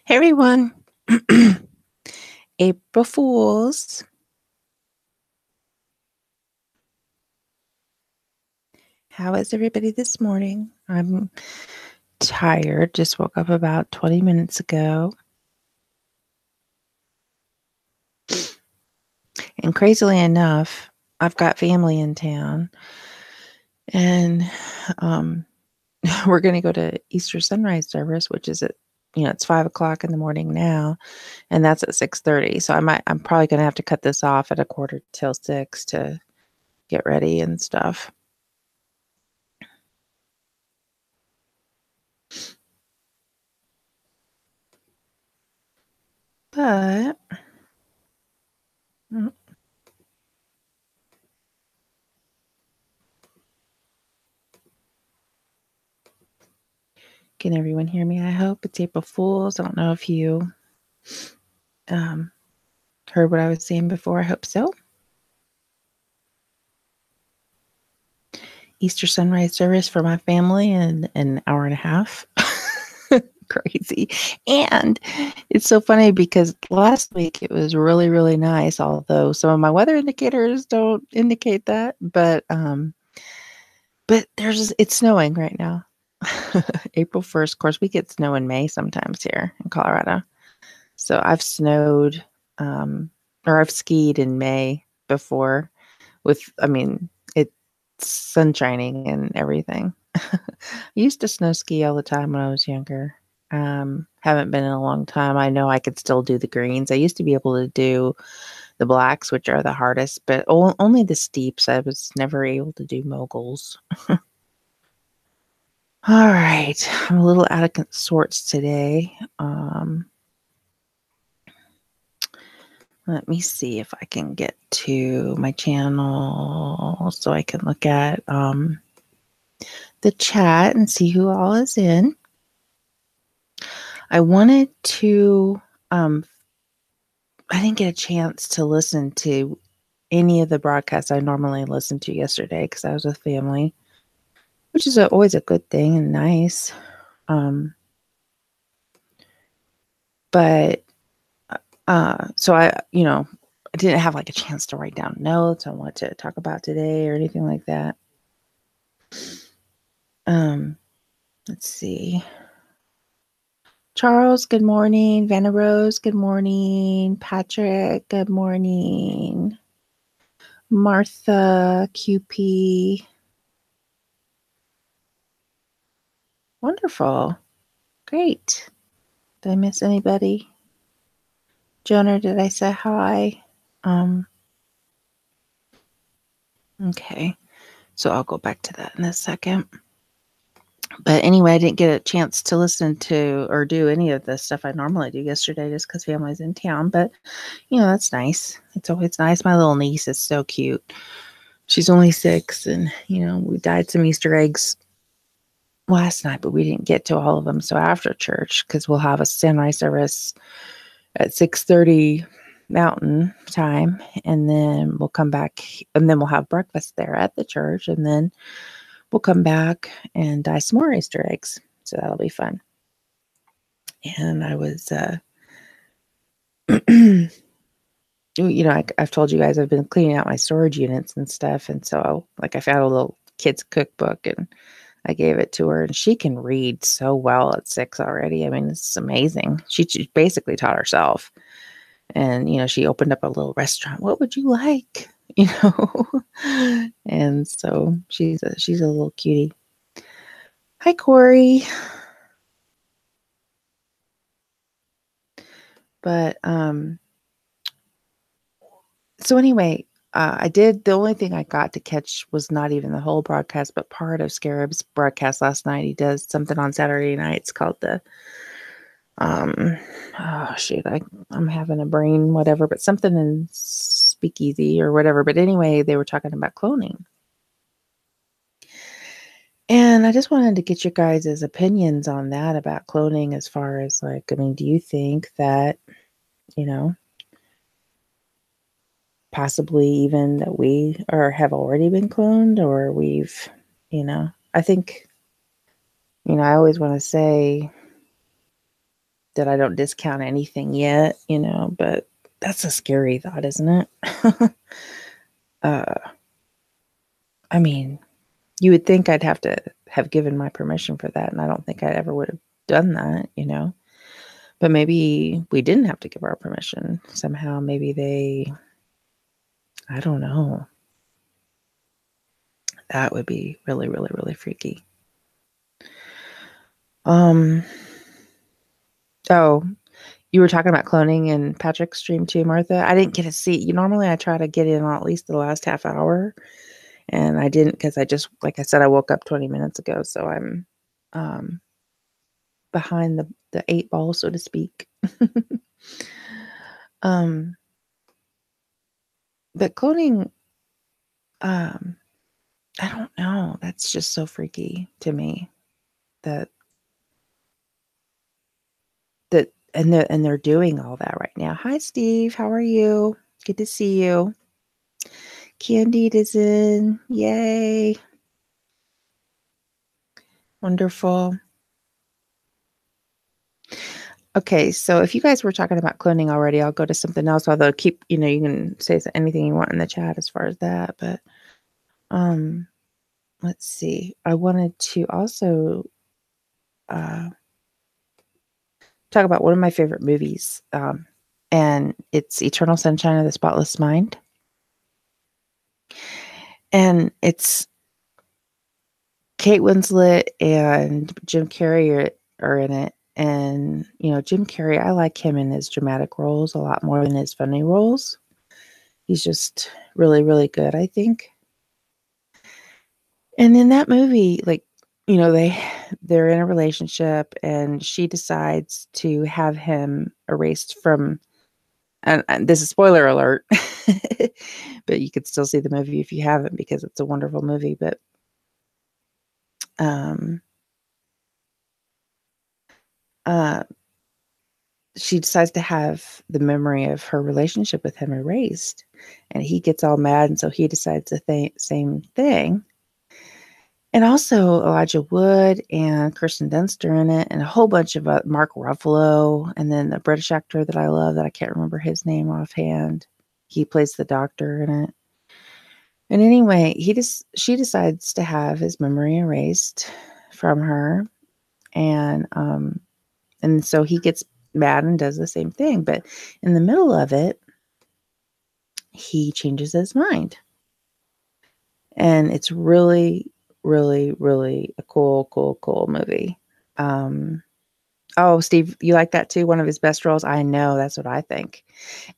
Hey everyone. April Fools. How is everybody this morning? I'm tired. Just woke up about 20 minutes ago. And crazily enough, I've got family in town. And we're going to go to Easter sunrise service, which is at, it's 5:00 in the morning now. And that's at 6:30. So I'm probably going to have to cut this off at 5:45 to get ready and stuff. But can everyone hear me? I hope. It's April Fools. I don't know if you heard what I was saying before. I hope so. Easter sunrise service for my family in an hour and a half. Crazy. And it's so funny because last week it was really, really nice, although some of my weather indicators don't indicate that. But it's snowing right now. April 1st. Of course, we get snow in May sometimes here in Colorado. So I've snowed or I've skied in May before it's sun shining and everything. I used to snow ski all the time when I was younger. Haven't been in a long time. I know I could still do the greens. I used to be able to do the blacks, which are the hardest, but only the steeps. I was never able to do moguls. All right. I'm a little out of sorts today. Let me see if I can get to my channel so I can look at the chat and see who all is in. I wanted to, I didn't get a chance to listen to any of the broadcasts I normally listen to yesterday because I was with family, which is always a good thing and nice. But so I didn't have like a chance to write down notes on what to talk about today or anything like that. Let's see. Charles, good morning. Vanna Rose, good morning. Patrick, good morning. Martha, QP. Wonderful. Great. Did I miss anybody? Jonah, did I say hi? Okay. So I'll go back to that in a second. But anyway, I didn't get a chance to listen to or do any of the stuff I normally do yesterday just because family's in town. But, that's nice. It's always nice. My little niece is so cute. She's only 6 and, we dyed some Easter eggs last night, but we didn't get to all of them. So after church, because we'll have a sunrise service at 6:30 Mountain time, and then we'll come back and then we'll have breakfast there at the church, and then we'll come back and dye some more Easter eggs. So that'll be fun. And I was, I've told you guys I've been cleaning out my storage units and stuff. And so I found a little kid's cookbook and I gave it to her, and she can read so well at 6 already. I mean, it's amazing. She basically taught herself. And, she opened up a little restaurant. What would you like? And so she's a little cutie. Hi, Corey. But, so anyway, the only thing I got to catch was not even the whole broadcast, but part of Scarab's broadcast last night. He does something on Saturday nights called the, I'm having a brain, whatever, but something in Speakeasy or whatever. But anyway, they were talking about cloning. And I just wanted to get your guys' opinions on that about cloning as far as do you think that, possibly even that we have already been cloned, or we've, I think, I always want to say that I don't discount anything yet, but that's a scary thought, isn't it? uh, I mean, you would think I'd have to have given my permission for that, and I don't think I ever would have done that, But maybe we didn't have to give our permission. Somehow, maybe I don't know. That would be really, really, really freaky. Oh, you were talking about cloning in Patrick's stream too, Martha. I didn't get to see. Normally I try to get in on at least the last half hour, and I didn't because like I said, I woke up 20 minutes ago, so I'm behind the 8 ball, so to speak. But cloning, I don't know. That's just so freaky to me that and they're doing all that right now. Hi, Steve. How are you? Good to see you. Candide is in. Yay. Wonderful. Okay, so if you guys were talking about cloning already, I'll go to something else. Although keep, you can say anything you want in the chat as far as that. But let's see. I wanted to also talk about one of my favorite movies, and it's Eternal Sunshine of the Spotless Mind. And it's Kate Winslet and Jim Carrey are in it. And, Jim Carrey, I like him in his dramatic roles a lot more than his funny roles. He's just really, really good, I think. And in that movie, they're in a relationship, and she decides to have him erased from, and this is spoiler alert, but you could still see the movie if you haven't, because it's a wonderful movie. But she decides to have the memory of her relationship with him erased, and he gets all mad, and so he decides the same thing. And also Elijah Wood and Kirsten Dunst are in it, and a whole bunch of Mark Ruffalo, and then the British actor that I love that I can't remember his name offhand. He plays the doctor in it. And anyway, she decides to have his memory erased from her, and so he gets mad and does the same thing. But in the middle of it, he changes his mind, and it's really, really, really a cool movie. Oh, Steve, you like that too? One of his best roles? I know, that's what I think.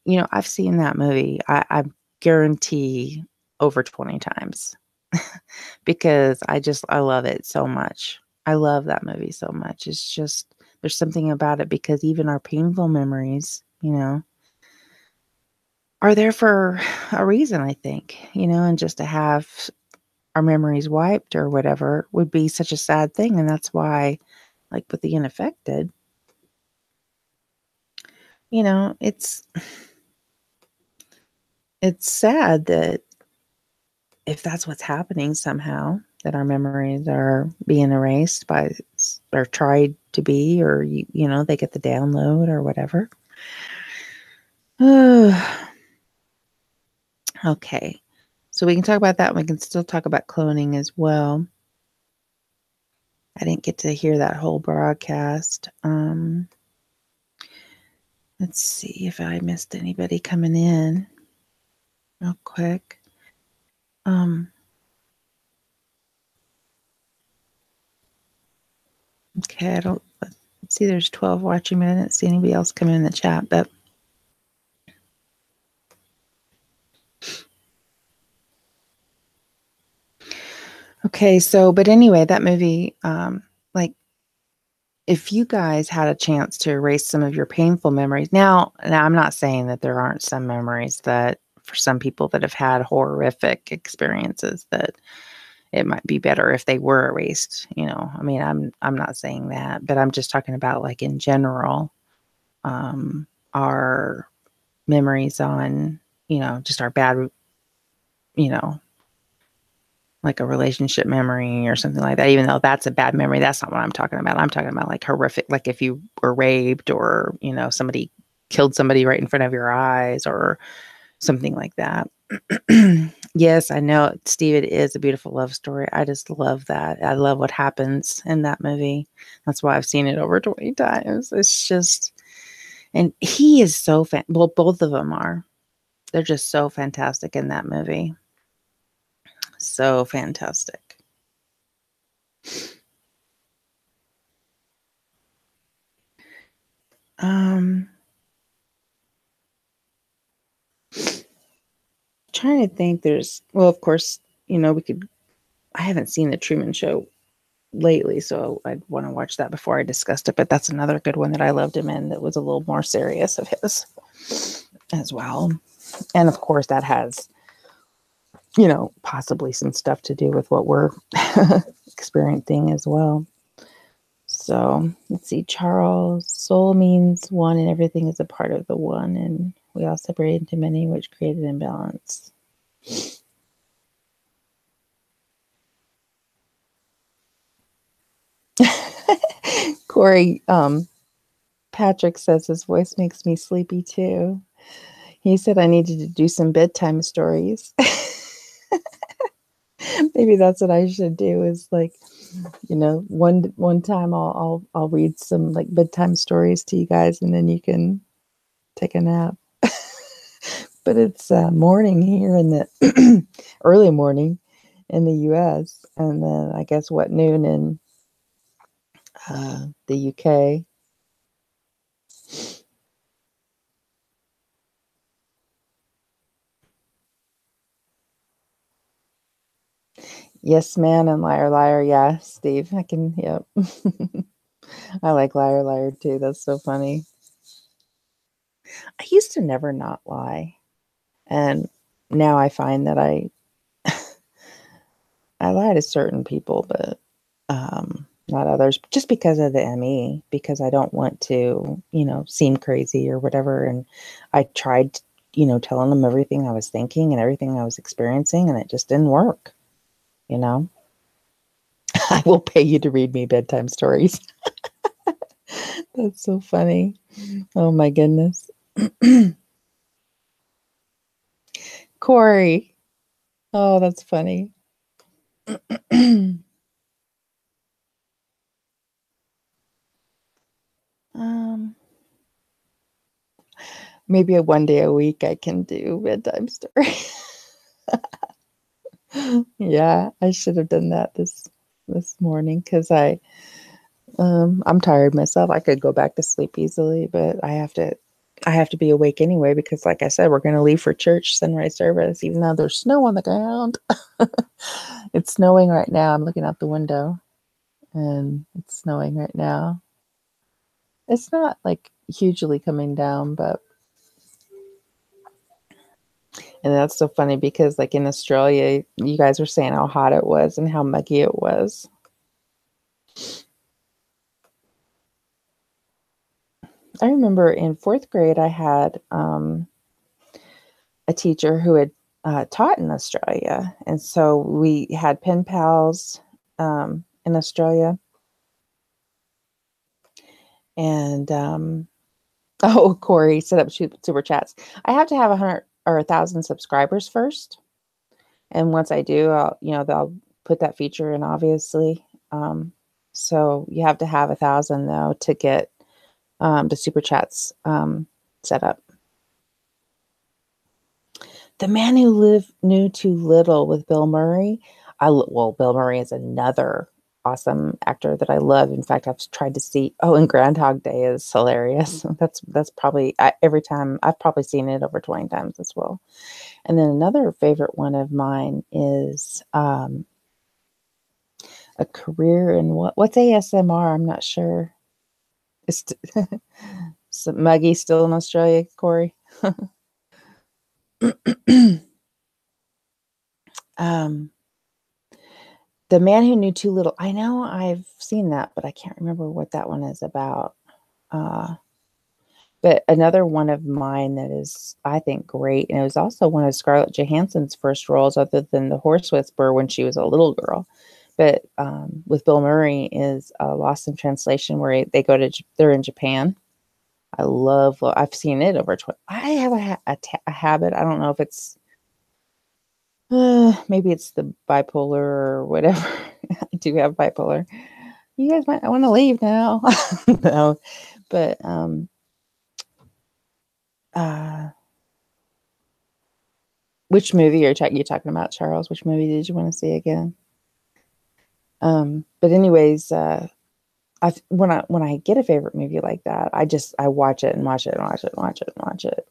I've seen that movie, I guarantee, over 20 times because I love it so much. I love that movie so much. It's just, there's something about it, because even our painful memories, are there for a reason, I think, and just to have our memories wiped or whatever would be such a sad thing. And that's why, like with the unaffected, it's sad that if that's what's happening somehow, that our memories are being erased by, or tried to be, or, they get the download or whatever. Okay. So we can talk about that, and we can still talk about cloning as well. I didn't get to hear that whole broadcast. Let's see if I missed anybody coming in real quick. Okay, I don't see there's 12 watching, but I didn't see anybody else come in the chat, but okay, but anyway, that movie, if you guys had a chance to erase some of your painful memories, now I'm not saying that there aren't some memories that, for some people that have had horrific experiences, that it might be better if they were erased. I mean, I'm not saying that, but I'm just talking about, like, in general, our memories on, just our bad, like a relationship memory or something like that, even though that's a bad memory. That's not what I'm talking about. I'm talking about like horrific, like if you were raped or, somebody killed somebody right in front of your eyes or something like that. Yes, I know, Steve, it is a beautiful love story. I just love that. I love what happens in that movie. That's why I've seen it over 20 times. It's just, and he is so well, both of them are. They're just so fantastic in that movie. So fantastic. Trying to think, well, of course, I haven't seen the Truman Show lately, so I'd want to watch that before I discussed it, but that's another good one that I loved him in that was a little more serious of his as well. And of course that has, possibly some stuff to do with what we're experiencing as well. So let's see, Charles, soul means one and everything is a part of the one, and we all separate into many, which created imbalance. Corey, Patrick says his voice makes me sleepy too. He said I needed to do some bedtime stories. Maybe that's what I should do. Is like, one time I'll read some like bedtime stories to you guys, and then you can take a nap. But it's morning here in the early morning in the U.S. and then I guess noon in the U.K. Yes, man, and liar, liar. Yeah, Steve, I can. Yep. I like liar, liar too. That's so funny. I used to never not lie, and now I find that I lie to certain people, but not others, just because of the ME, because I don't want to, seem crazy or whatever. And I tried, telling them everything I was thinking and everything I was experiencing, and it just didn't work. I will pay you to read me bedtime stories. That's so funny. Oh my goodness. Corey. Oh, that's funny. um, maybe one day a week I can do bedtime story. Yeah, I should have done that this morning because I'm tired myself. I could go back to sleep easily, but I have to be awake anyway because, like I said, we're going to leave for church sunrise service, even though there's snow on the ground. It's snowing right now. I'm looking out the window, and it's snowing right now. It's not like hugely coming down, and that's so funny because, like in Australia, you guys were saying how hot it was and how muggy it was. I remember in fourth grade, I had a teacher who had taught in Australia. And so we had pen pals in Australia. And, oh, Corey set up super chats. I have to have 100 or 1,000 subscribers first. And once I do, they'll put that feature in, obviously. So you have to have 1,000 though to get the super chats set up. The Man Who Knew Too Little with Bill Murray. Bill Murray is another awesome actor that I love. In fact, I've tried to see. Oh, and Groundhog Day is hilarious. That's probably every time I've probably seen it over 20 times as well. And then another favorite one of mine is A Career in what's ASMR? I'm not sure. It's so Muggy still in Australia, Corey. um The Man Who Knew Too Little. I know I've seen that, but I can't remember what that one is about. Uh, But another one of mine that is, I think, great, and it was also one of Scarlett Johansson's first roles, other than the Horse Whisperer when she was a little girl. But with Bill Murray is Lost in Translation, where they're in Japan. I love. I've seen it over 20. I have a habit. I don't know if it's maybe it's the bipolar or whatever. I do have bipolar. You guys might want to leave now. No, but uh, which movie are you talking about, Charles? Which movie did you want to see again? But anyways, when I get a favorite movie like that, I watch it and watch it and watch it and watch it and watch it.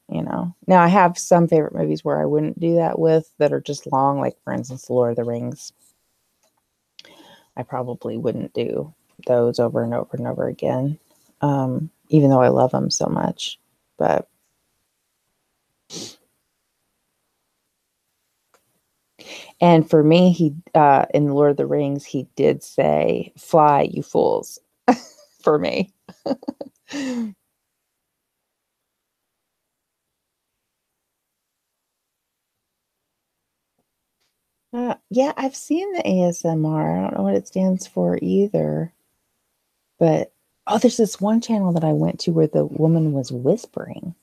Now I have some favorite movies where I wouldn't do that with, that are just long, like for instance, The Lord of the Rings. I probably wouldn't do those over and over and over again, even though I love them so much. But and for me, he in The Lord of the Rings, he did say, "Fly, you fools," for me. Yeah, I've seen the ASMR. I don't know what it stands for either. But there's this one channel that I went to where the woman was whispering.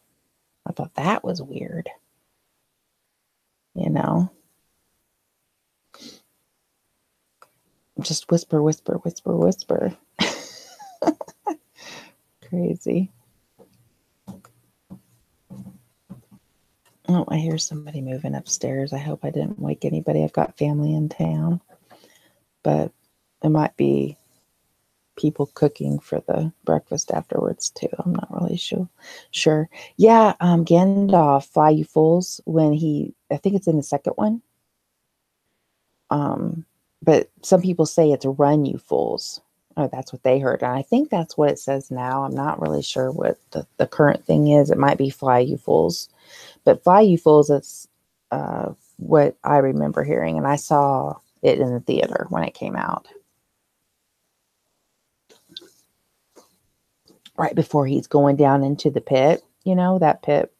I thought that was weird. You know, just whisper, whisper, whisper, whisper. Crazy. Oh, I hear somebody moving upstairs. I hope I didn't wake anybody. I've got family in town, but it might be people cooking for the breakfast afterwards too. I'm not really sure. Yeah, Gandalf, Fly You Fools, I think it's in the second one. But some people say it's Run You Fools. Oh, that's what they heard. And I think that's what it says now. I'm not really sure what the current thing is. It might be Fly You Fools. But Fly You Fools is what I remember hearing. And I saw it in the theater when it came out. Right before he's going down into the pit. That pit.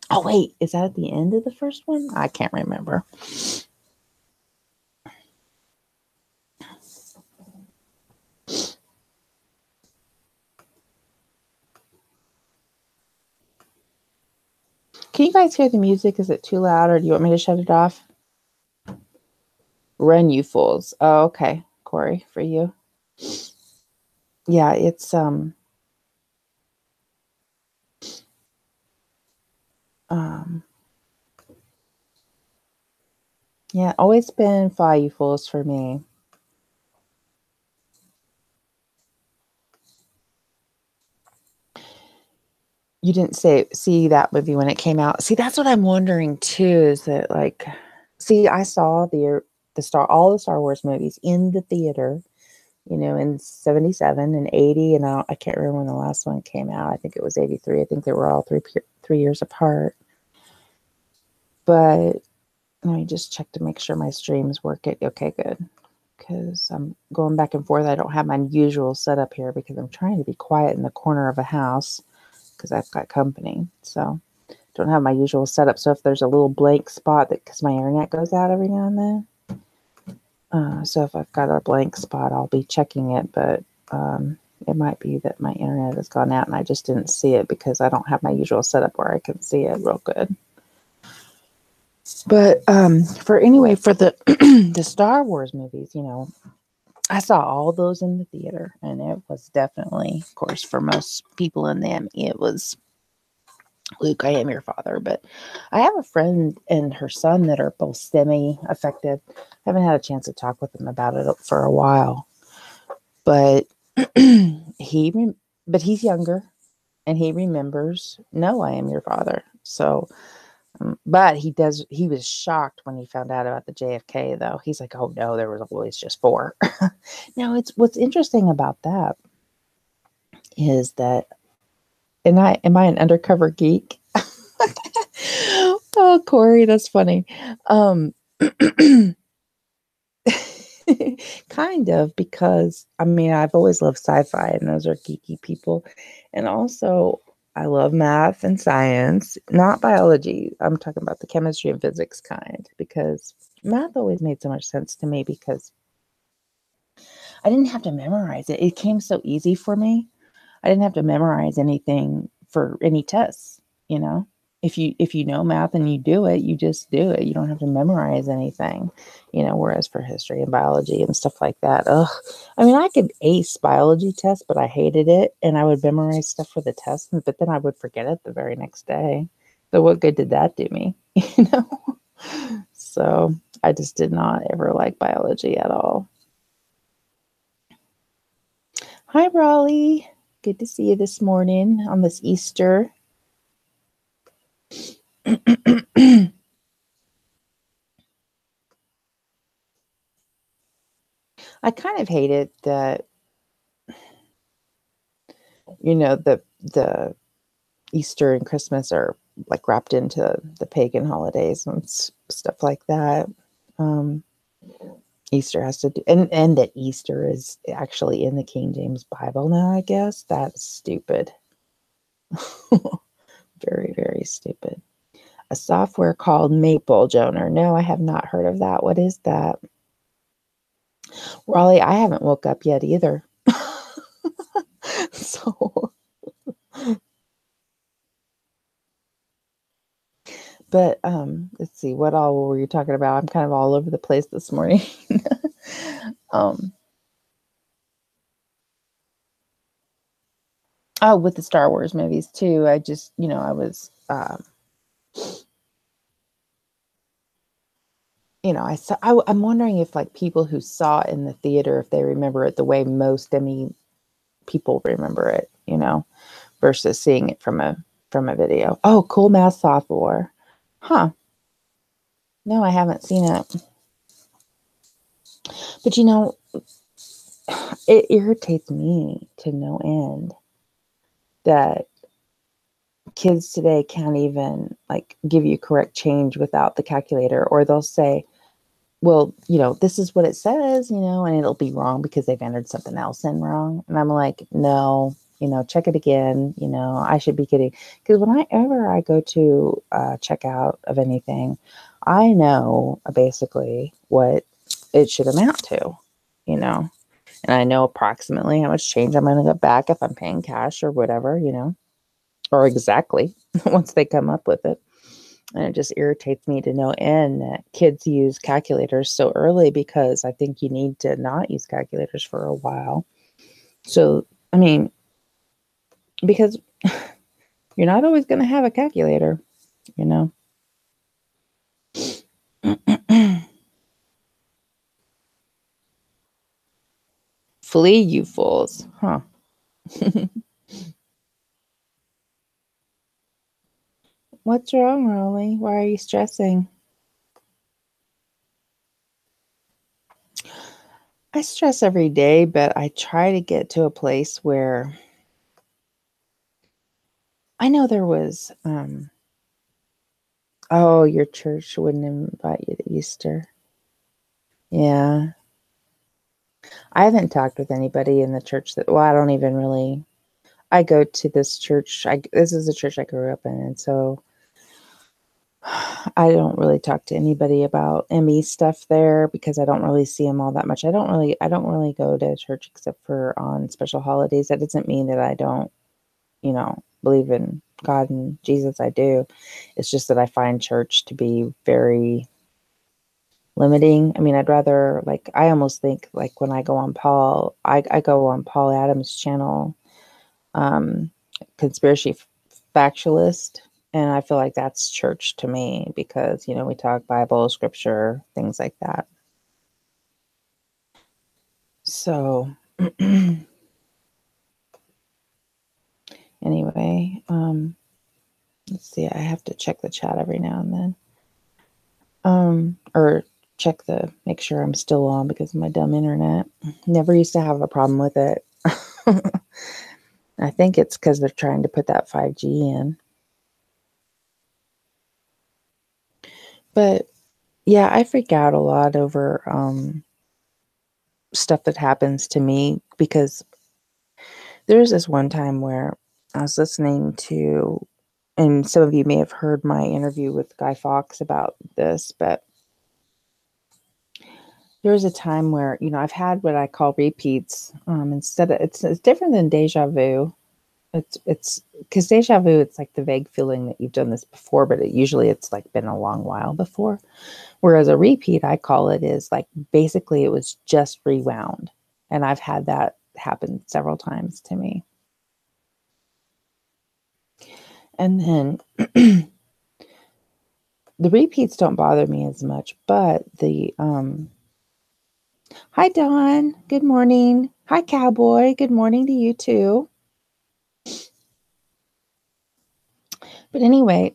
Oh, wait. Is that at the end of the first one? I can't remember. Can you guys hear the music? Is it too loud, or do you want me to shut it off? Run, you fools. Oh, okay. Corey, for you. Yeah, it's yeah, always been Fly You Fools for me. You didn't see that movie when it came out. See, that's what I'm wondering too, is that I saw all the Star Wars movies in the theater, in 77 and 80, and I can't remember when the last one came out. I think it was 83. I think they were all 3 years apart. But let me just check to make sure my streams work. Okay, good. Because I'm going back and forth. I don't have my usual setup here because I'm trying to be quiet in the corner of a house because I've got company. So don't have my usual setup. So if there's a little blank spot, because my internet goes out every now and then. So if I've got a blank spot, I'll be checking it. But it might be that my internet has gone out and I just didn't see it because I don't have my usual setup where I can see it real good. But for the the Star Wars movies, I saw all those in the theater, and it was definitely, of course, for most people in them, it was Luke, I am your father. But I have a friend and her son that are both semi-affected. I haven't had a chance to talk with them about it for a while, but he's younger, and he remembers, no, I am your father. So, but he was shocked when he found out about the JFK, though. He's like, oh no, there was always just 4. Now, what's interesting about that is that, am I an undercover geek? Oh, Corey, that's funny. Kind of, because I've always loved sci-fi, and those are geeky people. And also, I love math and science, not biology. I'm talking about the chemistry and physics kind, because math always made so much sense to me because I didn't have to memorize it. It came so easy for me. I didn't have to memorize anything for any tests, you know. If you know math and you do it, you just do it. You don't have to memorize anything, you know, whereas for history and biology and stuff like that, ugh. I mean, I could ace biology tests, but I hated it, and I would memorize stuff for the test, but then I would forget it the very next day. So what good did that do me? You know? So I just did not ever like biology at all. Hi, Raleigh. Good to see you this morning on this Easter. I kind of hate it that, you know, the Easter and Christmas are like wrapped into the pagan holidays and stuff like that. Easter has to do, and that Easter is actually in the King James Bible now, I guess. That's stupid. Very, very stupid. A software called Maple Joner. No, I have not heard of that. What is that? Raleigh, I haven't woke up yet either. So, but let's see, what all were you talking about? I'm kind of all over the place this morning. um, oh, with the Star Wars movies too. I just, you know, I was, you know, I'm wondering if like people who saw it in the theater, if they remember it the way most people remember it, you know, versus seeing it from a video. Oh, cool math software. Huh. No, I haven't seen it. But you know, it irritates me to no end that kids today can't even like give you correct change without the calculator, or they'll say, well, you know, this is what it says, you know, and it'll be wrong because they've entered something else in wrong. And I'm like, no, you know, check it again. You know, I should be getting, because whenever I go to checkout of anything, I know basically what it should amount to, you know, and I know approximately how much change I'm going to get back if I'm paying cash or whatever, you know, or exactly once they come up with it. And it just irritates me to no end that kids use calculators so early, because I think you need to not use calculators for a while. So, I mean, because you're not always going to have a calculator, you know. Flee, you fools. Huh. What's wrong, Rolly? Why are you stressing? I stress every day, but I try to get to a place where I know there was, oh, your church wouldn't invite you to Easter. Yeah. I haven't talked with anybody in the church that, well, I don't even really, I go to this church. This is a church I grew up in. And so I don't really talk to anybody about ME stuff there because I don't really see them all that much. I don't really go to church except for on special holidays. That doesn't mean that I don't, you know, believe in God and Jesus. I do. It's just that I find church to be very limiting. I mean, I'd rather, like, I almost think like when I go on I go on Paul Adams' channel, um, conspiracy factualist, and I feel like that's church to me because, you know, we talk Bible, scripture, things like that. So anyway, let's see, I have to check the chat every now and then. Or make sure I'm still on because of my dumb internet. Never used to have a problem with it. I think it's because they're trying to put that 5G in. But yeah, I freak out a lot over stuff that happens to me, because there's this one time where I was listening to, and some of you may have heard my interview with Guy Fawkes about this, but there was a time where, I've had what I call repeats. Instead of, it's different than deja vu. It's because deja vu, it's like the vague feeling that you've done this before, but usually it's like been a long while before. Whereas a repeat, I call it, is like basically it was just rewound. And I've had that happen several times to me. And then the repeats don't bother me as much, but hi Dawn, good morning. Hi Cowboy, good morning to you too. But anyway,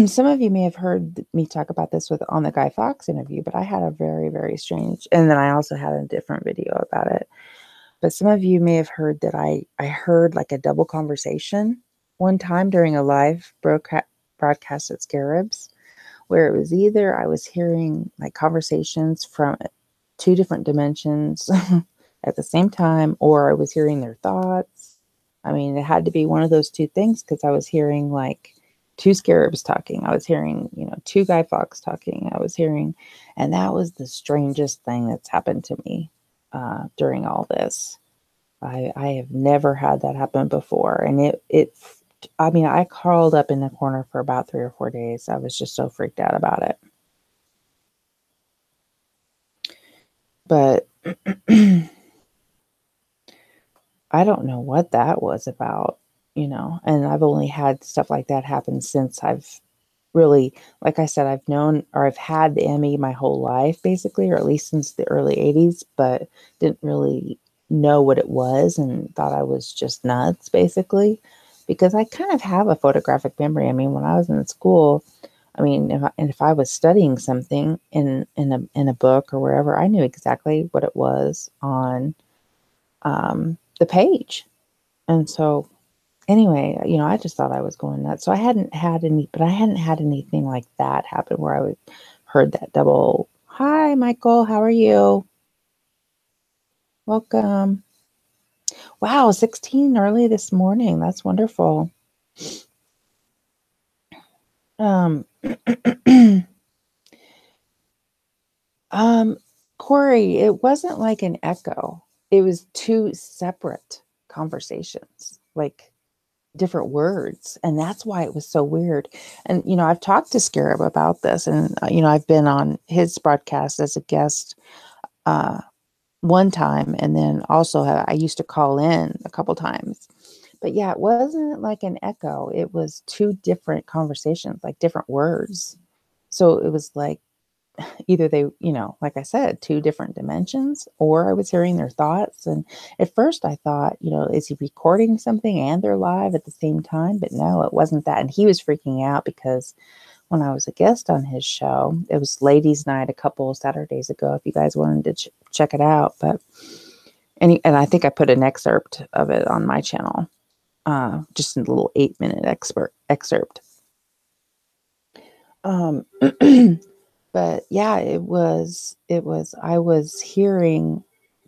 some of you may have heard me talk about this on the Guy Fawkes interview, but I had a very, very strange, and then I also had a different video about it. But some of you may have heard that I heard like a double conversation one time during a live broadcast at Scarabs, where it was either I was hearing like conversations from two different dimensions at the same time, or I was hearing their thoughts. I mean, it had to be one of those two things, because I was hearing like two Scarabs talking. I was hearing, two Guy Fawkes talking. I was hearing, and that was the strangest thing that's happened to me during all this. I have never had that happen before. And I curled up in the corner for about 3 or 4 days. I was just so freaked out about it. But I don't know what that was about, and I've only had stuff like that happen since I've really, like I said, I've known, or I've had the ME my whole life, basically, or at least since the early 80s, but didn't really know what it was and thought I was just nuts, basically, because I kind of have a photographic memory. I mean, when I was in school, I mean, if I was studying something in a book or wherever, I knew exactly what it was on the page. And so anyway, I just thought I was going nuts. So I hadn't had anything like that happen where I would heard that double. Hi, Michael. How are you? Welcome. Wow, 16 early this morning. That's wonderful. Corey, it wasn't like an echo. It was two separate conversations, like different words. And that's why it was so weird. And, I've talked to Scarab about this, and, I've been on his broadcast as a guest one time. And then also I used to call in a couple times. But yeah, it wasn't like an echo. It was two different conversations, like different words. So it was like either they, like I said, two different dimensions, or I was hearing their thoughts. And at first I thought, is he recording something and they're live at the same time? But no, it wasn't that. And he was freaking out because when I was a guest on his show, it was ladies' night a couple of Saturdays ago, if you guys wanted to check it out. But and I think I put an excerpt of it on my channel, just a little 8-minute excerpt. But yeah, I was hearing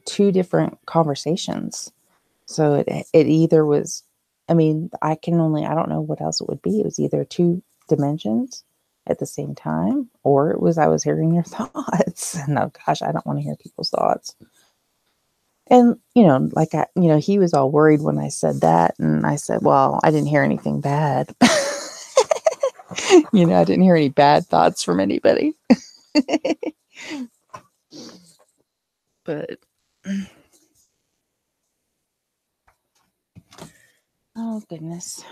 two different conversations. So it either was, I mean, I don't know what else it would be. It was either two dimensions at the same time, or I was hearing their thoughts. And oh gosh, I don't want to hear people's thoughts. And, he was all worried when I said that. And I said, well, I didn't hear anything bad. I didn't hear any bad thoughts from anybody. But oh goodness.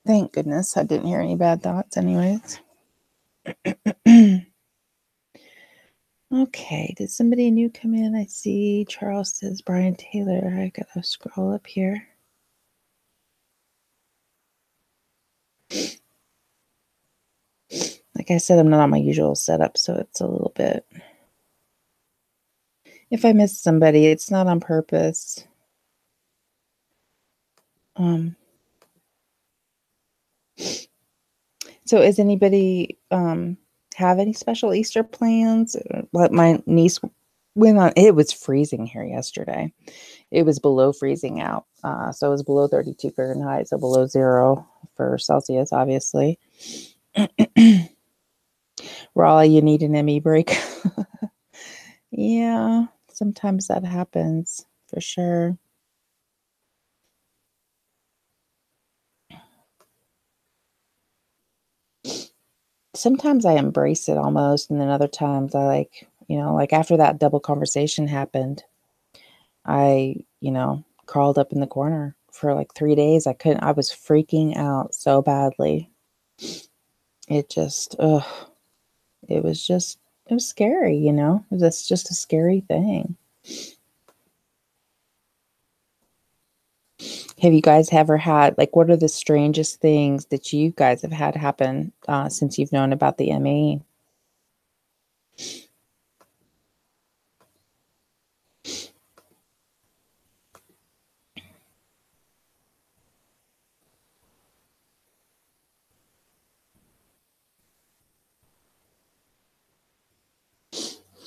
Thank goodness I didn't hear any bad thoughts anyways. Okay, did somebody new come in? I see Charles says Brian Taylor. I gotta scroll up here. Like I said, I'm not on my usual setup, so it's a little bit. If I miss somebody, it's not on purpose. So is anybody have any special Easter plans? What my niece went on. It was freezing here yesterday. It was below freezing out. So it was below 32 Fahrenheit, so below 0 for Celsius, obviously. Raleigh, you need an ME break. Yeah, sometimes that happens for sure. Sometimes I embrace it almost, and then other times I like after that double conversation happened, I crawled up in the corner for like 3 days. I was freaking out so badly. It just, ugh, it was just, it was scary. It was just a scary thing. Have you guys ever had, like, what are the strangest things that you guys have had happen since you've known about the ME?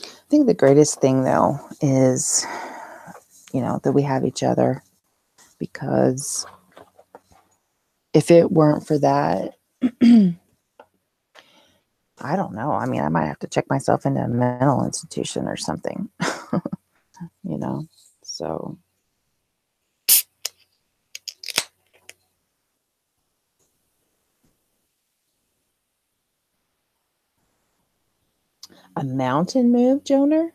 I think the greatest thing, though, is that we have each other, because if it weren't for that, I don't know. I mean, I might have to check myself into a mental institution or something, you know? So, a mountain move, Joner?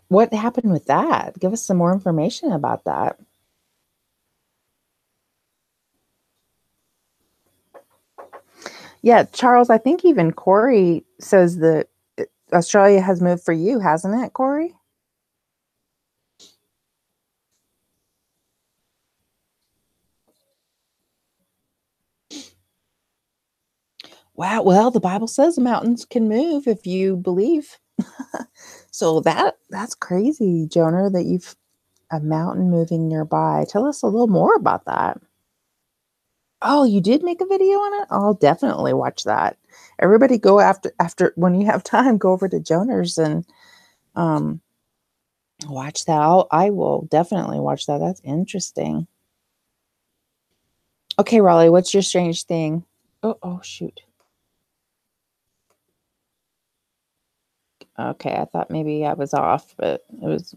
What happened with that? Give us some more information about that. Yeah, Charles, I think even Corey says that Australia has moved for you, hasn't it, Corey? Wow. Well, the Bible says the mountains can move if you believe. So that's crazy, Jonah, that you've a mountain moving nearby. Tell us a little more about that. Oh, you did make a video on it? I'll definitely watch that. Everybody go after when you have time, go over to Jonah's and um watch that. I will definitely watch that. That's interesting. Okay, Raleigh, what's your strange thing? Oh, shoot. Okay, I thought maybe I was off, but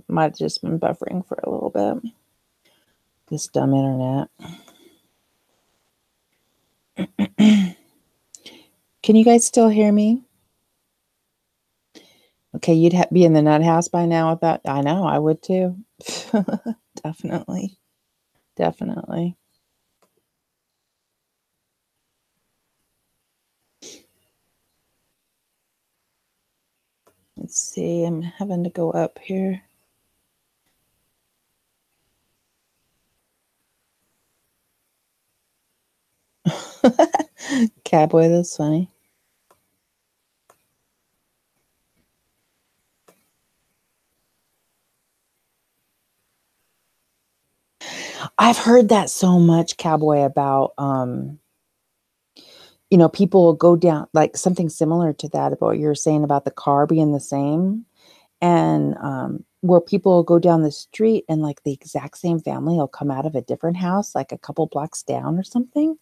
might have just been buffering for a little bit. This dumb internet. Can you guys still hear me? Okay, you'd be in the nut house by now with that. I know, I would too. Definitely. Definitely. Let's see. I'm having to go up here. Cowboy, that's funny. I've heard that so much, Cowboy, about people will go down like something similar to that about what you're saying about the car being the same. And where people will go down the street and like the exact same family will come out of a different house, like a couple blocks down or something.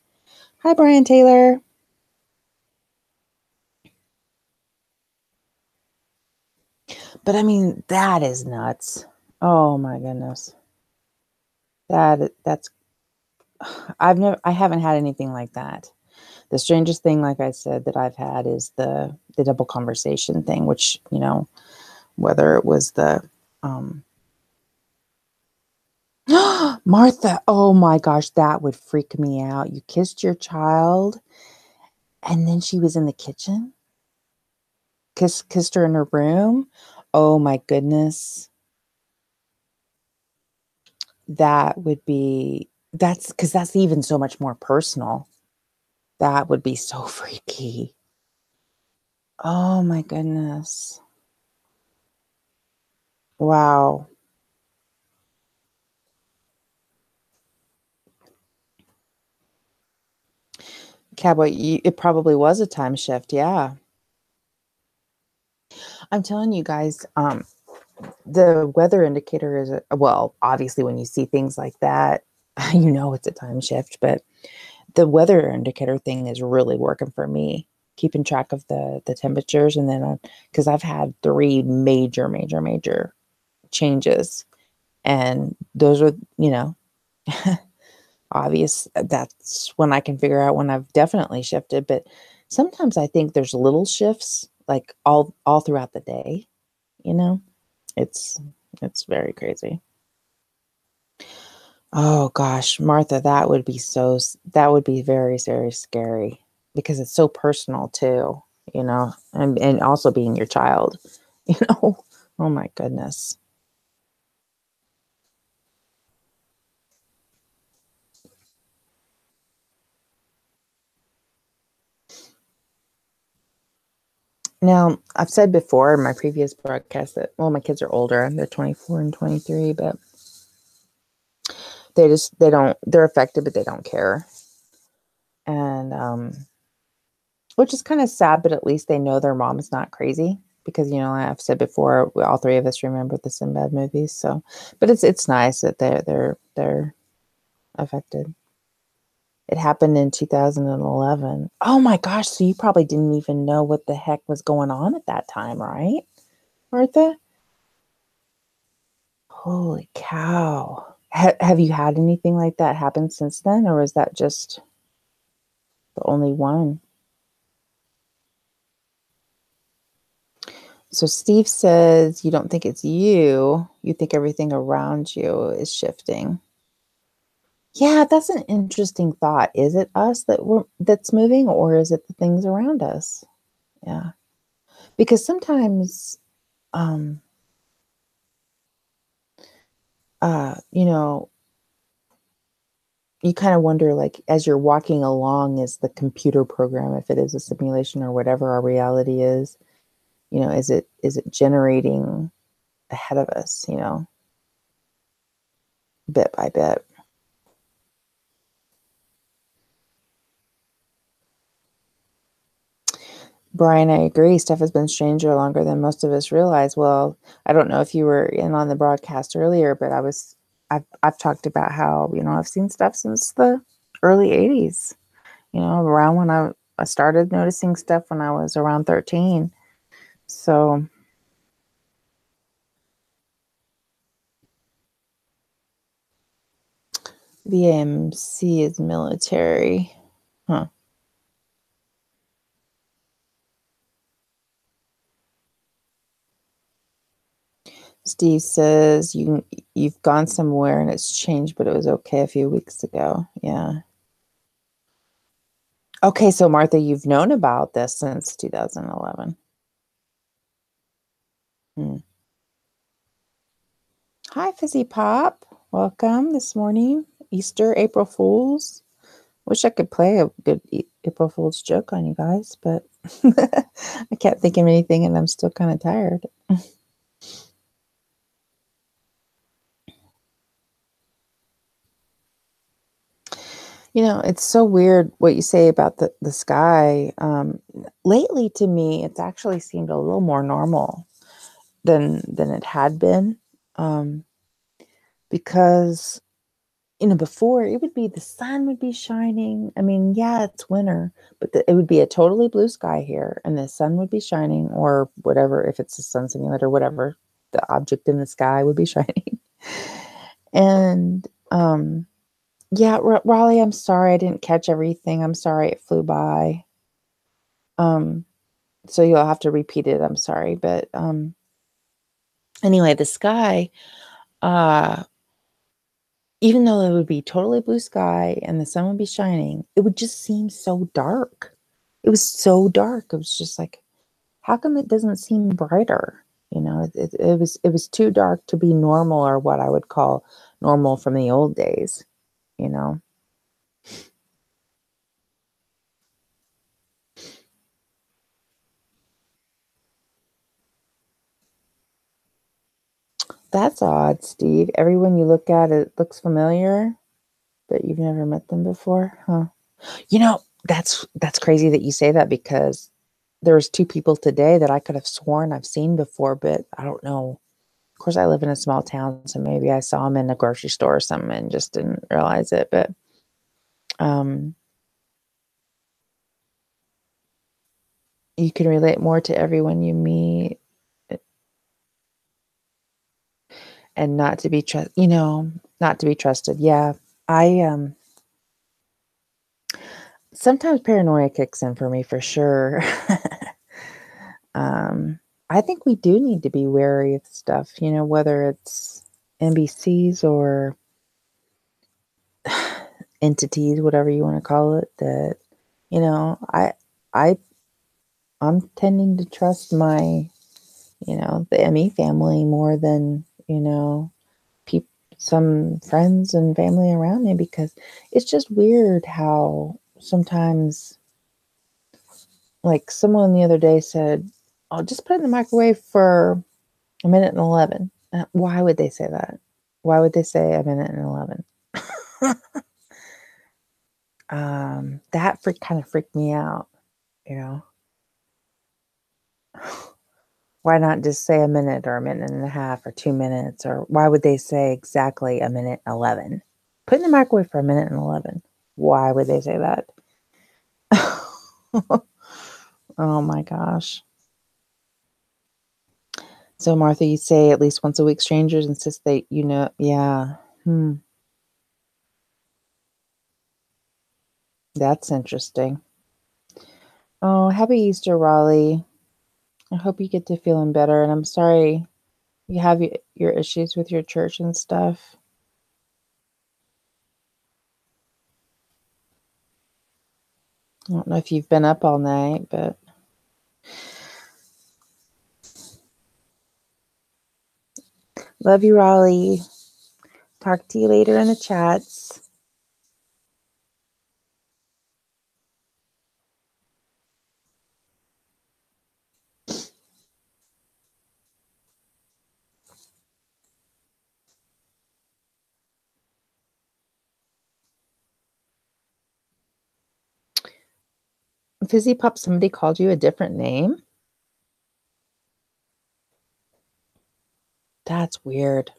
Hi, Brian Taylor. But I mean, that is nuts. Oh my goodness. That's I haven't had anything like that. The strangest thing, like I said, that I've had is the double conversation thing, which, whether it was the Martha, oh my gosh, that would freak me out. You kissed your child and then she was in the kitchen, kissed her in her room. Oh my goodness. That's because that's even so much more personal. That would be so freaky. Oh my goodness. Wow. Cowboy, it probably was a time shift. Yeah. I'm telling you guys, the weather indicator is, well, obviously when you see things like that, you know it's a time shift, but the weather indicator thing is really working for me, keeping track of the temperatures. And then, because I've had 3 major changes, and those are, obvious. That's when I can figure out when I've definitely shifted. But sometimes I think there's little shifts, like all throughout the day. You know, it's it's very crazy. Oh gosh, Martha, that would be very, very scary because it's so personal too, and also being your child, you know. Oh my goodness. Now, I've said before in my previous broadcast that, well, my kids are older, they're 24 and 23, but they're affected, but they don't care. And which is kind of sad, but at least they know their mom is not crazy because, I've said before, all 3 of us remember the Sinbad movies. So, but it's nice that they're affected. It happened in 2011. Oh my gosh. So you probably didn't even know what the heck was going on at that time, right, Martha? Holy cow. Have you had anything like that happen since then, or is that just the only one? So Steve says you don't think it's you. You think everything around you is shifting. Yeah, that's an interesting thought. Is it us that's moving, or is it the things around us? Yeah. Because sometimes um you know, you kind of wonder, like, as you're walking along, is the computer program, if it is a simulation or whatever our reality is, is it generating ahead of us, bit by bit. Brian, I agree. Stuff has been stranger longer than most of us realize. Well, I don't know if you were in on the broadcast earlier, but I've talked about how, I've seen stuff since the early 80s, around when I started noticing stuff when I was around 13. So, VMC is military. Huh. Steve says you've gone somewhere and it's changed, but it was okay a few weeks ago. Yeah. Okay, so Martha, you've known about this since 2011. Hmm. Hi, Fizzy Pop. Welcome this morning. Easter, April Fools. Wish I could play a good April Fool's joke on you guys, but I can't think of anything and I'm still kind of tired. It's so weird what you say about the sky. Lately, to me, it's actually seemed a little more normal than it had been. Because, before it would be the sun would be shining. I mean, yeah, it's winter, but it would be a totally blue sky here and the sun would be shining, or whatever, if it's a sun simulator, whatever, the object in the sky would be shining. And, yeah, Raleigh, I'm sorry I didn't catch everything. I'm sorry it flew by. Um, so you'll have to repeat it. I'm sorry, but anyway, the sky, uh, even though it would be totally blue sky and the sun would be shining, it would just seem so dark. It was so dark. It was just like, how come it doesn't seem brighter? It was too dark to be normal, or what I would call normal from the old days, you know. That's odd, Steve. Everyone you look at, it looks familiar, but you've never met them before, huh? That's crazy that you say that, because there was 2 people today that I could have sworn I've seen before, but I don't know. Of course, I live in a small town, so maybe I saw them in a grocery store or something and just didn't realize it. But you can relate more to everyone you meet, and not to be not to be trusted. Yeah, I sometimes paranoia kicks in for me for sure. I think we do need to be wary of stuff, whether it's NBCs or entities, whatever you want to call it, that, I I'm tending to trust my, the ME family more than, some friends and family around me, because it's just weird how sometimes, like someone the other day said, "I'll just put it in the microwave for a minute and 11." Why would they say that? Why would they say a minute and 11? That kind of freaked me out, you know. Why not just say a minute or a minute and a half or 2 minutes? Or why would they say exactly a minute 11? Put in the microwave for a minute and 11. Why would they say that? Oh my gosh. So Martha, you say at least once a week strangers insist that yeah. That's interesting. Oh, happy Easter, Raleigh. I hope you get to feeling better. And I'm sorry you have your issues with your church and stuff. I don't know if you've been up all night, but love you, Raleigh. Talk to you later in the chats. Fizzy Pop, somebody called you a different name? That's weird.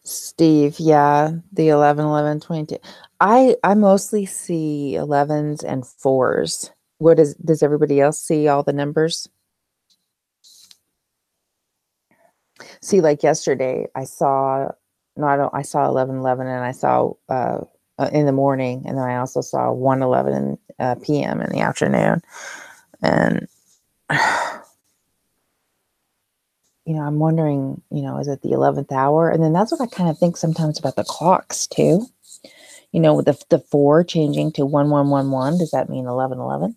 Steve, yeah, the 11, 11, 22. I mostly see 11s and 4s. Does everybody else see all the numbers? See, like yesterday, I saw, no, I saw 11, 11, and I saw in the morning, and then I also saw 1, 11 p.m. in the afternoon. And, I'm wondering, is it the 11th hour? And then that's what I kind of think sometimes about the clocks too. With the 4 changing to 1111, does that mean 1111?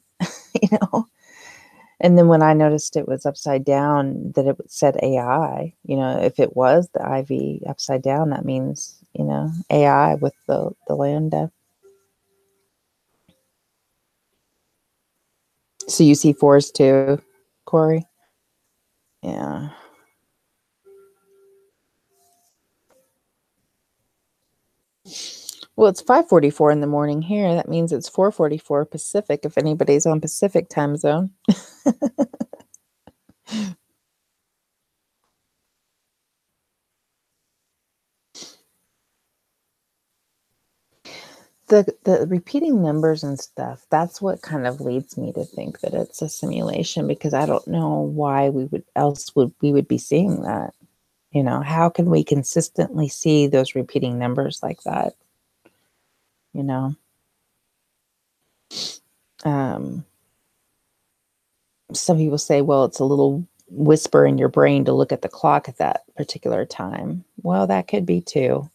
And then when I noticed it was upside down, that it said AI, if it was the IV upside down, that means, AI with the lambda. So you see 4s too, Corey? Yeah. Well, it's 5:44 in the morning here. That means it's 4:44 Pacific, if anybody's on Pacific time zone. The repeating numbers and stuff, that's what kind of leads me to think that it's a simulation, because I don't know why we would be seeing that. How can we consistently see those repeating numbers like that? Some people say, well, it's a little whisper in your brain to look at the clock at that particular time. Well, that could be too.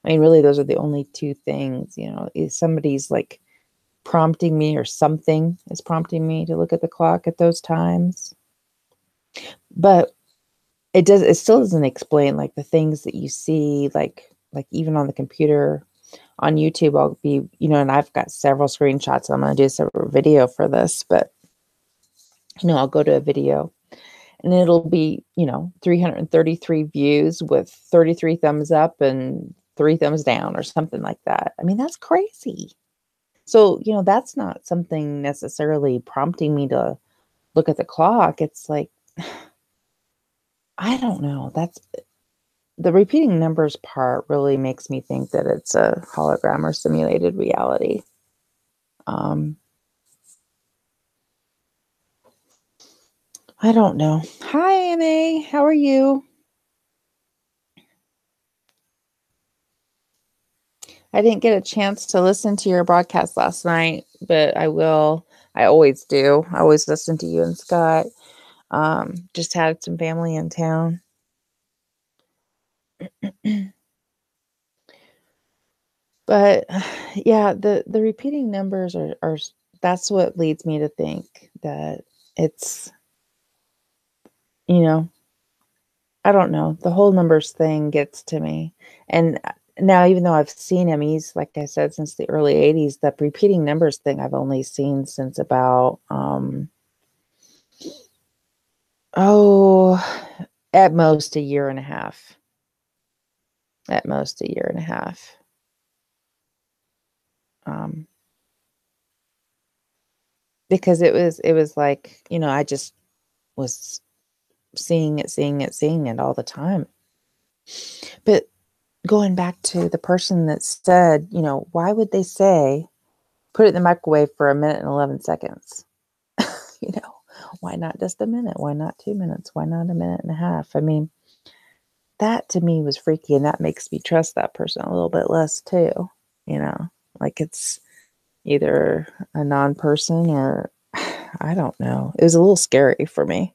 I mean, really, those are the only 2 things, if somebody's like prompting me, or something is prompting me to look at the clock at those times. But it still doesn't explain like the things that you see, like even on the computer, on YouTube. I'll be, and I've got several screenshots. I'm going to do a separate video for this, but I'll go to a video and it'll be, 333 views with 33 thumbs up and 3 thumbs down or something like that. I mean, that's crazy. So, that's not something necessarily prompting me to look at the clock. It's like, I don't know. That's the repeating numbers part really makes me think that it's a hologram or simulated reality. I don't know. Hi, MA. How are you? I didn't get a chance to listen to your broadcast last night, but I will. I always do. I always listen to you and Scott. Just had some family in town. But yeah, the repeating numbers are that's what leads me to think that it's, I don't know. The whole numbers thing gets to me. And now, even though I've seen him, he's, like I said, since the early 80s, the repeating numbers thing I've only seen since about, at most a year and a half. At most a year and a half. Because it was like, I just was seeing it all the time. But going back to the person that said, why would they say, put it in the microwave for a minute and 11 seconds? Why not just a minute? Why not 2 minutes? Why not a minute and a half? I mean, that to me was freaky, and that makes me trust that person a little bit less too. Like it's either a non-person or I don't know. It was a little scary for me.